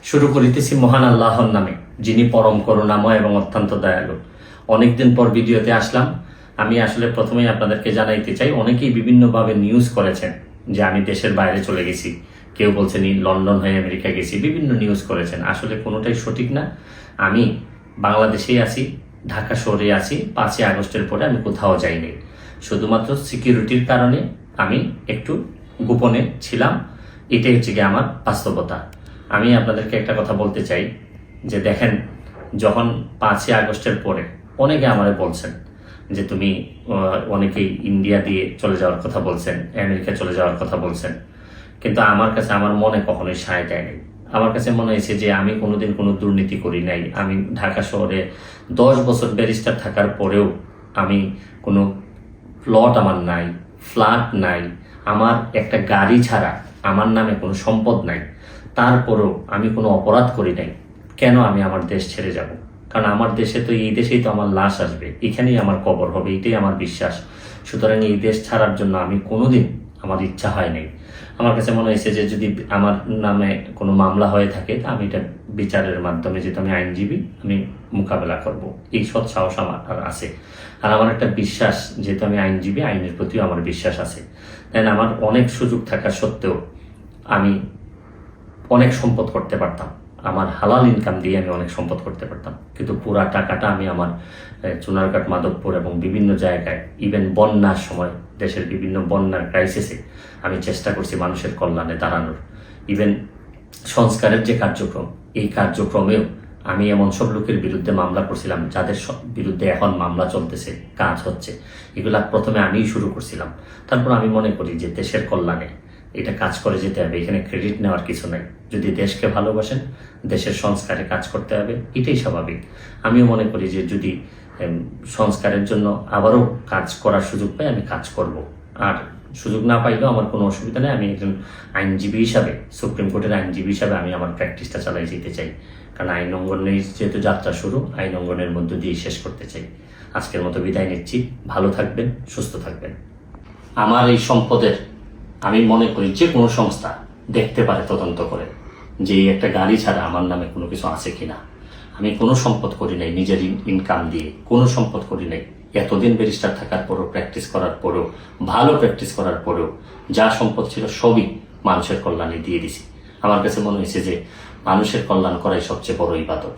শুরু করিতেছি মহান আল্লাহর নামে, যিনি পরম করুণাময় এবং অত্যন্ত দয়ালু। অনেকদিন পর ভিডিওতে আসলাম। আমি আসলে প্রথমেই আপনাদেরকে জানাইতে চাই, অনেকেই বিভিন্নভাবে নিউজ করেছেন যে আমি দেশের বাইরে চলে গেছি, কেউ বলছেন লন্ডন হয়ে আমেরিকা গেছি, বিভিন্ন নিউজ করেছেন। আসলে কোনোটাই সঠিক না। আমি বাংলাদেশেই আছি, ঢাকা শহরে আছি। 5ই আগস্টের পরে আমি কোথাও যাইনি। শুধুমাত্র সিকিউরিটির কারণে আমি একটু গোপনে ছিলাম। এটাই হচ্ছে গিয়ে আমার বাস্তবতা। আমি আপনাদেরকে একটা কথা বলতে চাই যে দেখেন, যখন 5ই আগস্টের পরে অনেকে আমারে বলছেন যে তুমি অনেকেই ইন্ডিয়া দিয়ে চলে যাওয়ার কথা বলছেন, আমেরিকা চলে যাওয়ার কথা বলছেন, কিন্তু আমার কাছে আমার মনে কখনোই সায় দেয়নি। আমার কাছে মনে হয়েছে যে আমি কোনোদিন কোনো দুর্নীতি করি নাই। আমি ঢাকা শহরে 10 বছর ব্যারিস্টার থাকার পরেও আমি কোনো প্লট আমার নাই, ফ্ল্যাট নাই, আমার একটা গাড়ি ছাড়া আমার নামে কোনো সম্পদ নাই। তারপরেও আমি কোনো অপরাধ করি নাই। কেন আমি আমার দেশ ছেড়ে যাব? কারণ আমার দেশে তো, এই দেশেই তো আমার লাশ আসবে, এখানেই আমার কবর হবে, এটাই আমার বিশ্বাস। সুতরাং এই দেশ ছাড়ার জন্য আমি কোনোদিন, আমার ইচ্ছা হয় নাই। আমার কাছে মনে হয়েছে যে যদি আমার নামে কোনো মামলা হয়ে থাকে, তা আমি এটা বিচারের মাধ্যমে, যেহেতু আমি আইনজীবী, আমি মোকাবেলা করব, এই সৎ সাহস আমার আছে। আর আমার একটা বিশ্বাস, যেহেতু আমি আইনজীবী, আইনের প্রতিও আমার বিশ্বাস আছে। তাই আমার অনেক সুযোগ থাকা সত্ত্বেও আমি অনেক সম্পদ করতে পারতাম। আমার হালাল ইনকাম দিয়ে আমি অনেক সম্পদ করতে পারতাম, কিন্তু পুরা টাকাটা আমি আমার চুনারঘাট, মাধবপুর এবং বিভিন্ন জায়গায়, ইভেন বন্যার সময়, দেশের বিভিন্ন বন্যার ক্রাইসিসে আমি চেষ্টা করছি মানুষের কল্যাণে দাঁড়ানোর। ইভেন সংস্কারের যে কার্যক্রম, এই কার্যক্রমেও আমি এমন সব লোকের বিরুদ্ধে মামলা করছিলাম যাদের বিরুদ্ধে এখন মামলা চলতেছে, কাজ হচ্ছে। এগুলা প্রথমে আমিই শুরু করছিলাম। তারপর আমি মনে করি যে দেশের কল্যাণে এটা কাজ করে যেতে হবে, এখানে ক্রেডিট নেওয়ার কিছু নাই। যদি দেশকে ভালোবাসেন, দেশের সংস্কারে কাজ করতে হবে, এটাই স্বাভাবিক। আমিও মনে করি যে যদি সংস্কারের জন্য আবারও কাজ করার সুযোগ পাই, আমি কাজ করব। আর সুযোগ না পাইলেও আমার কোনো অসুবিধা নেই। আমি একজন আইনজীবী হিসাবে, সুপ্রিম কোর্টের আইনজীবী হিসাবে আমি আমার প্র্যাকটিসটা চালাই যেতে চাই। কারণ আইন অঙ্গনের যেহেতু যাত্রা শুরু, আইন অঙ্গনের মধ্য দিয়ে শেষ করতে চাই। আজকের মতো বিদায় নিচ্ছি। ভালো থাকবেন, সুস্থ থাকবেন। আমার এই সম্পদের, আমি মনে করি যে কোনো সংস্থা দেখতে পারে তদন্ত করে যে একটা গাড়ি ছাড়া আমার নামে কোনো কিছু আছে কিনা। আমি কোনো সম্পদ করি নাই নিজের ইনকাম দিয়ে, কোনো সম্পদ করি নাই। এতদিন ব্যারিস্টার থাকার পরেও, প্র্যাকটিস করার পরেও, ভালো প্র্যাকটিস করার পরেও যা সম্পদ ছিল সবই মানুষের কল্যাণে দিয়ে দিছি। আমার কাছে মনে হয়েছে যে মানুষের কল্যাণ করাই সবচেয়ে বড় ইবাদত।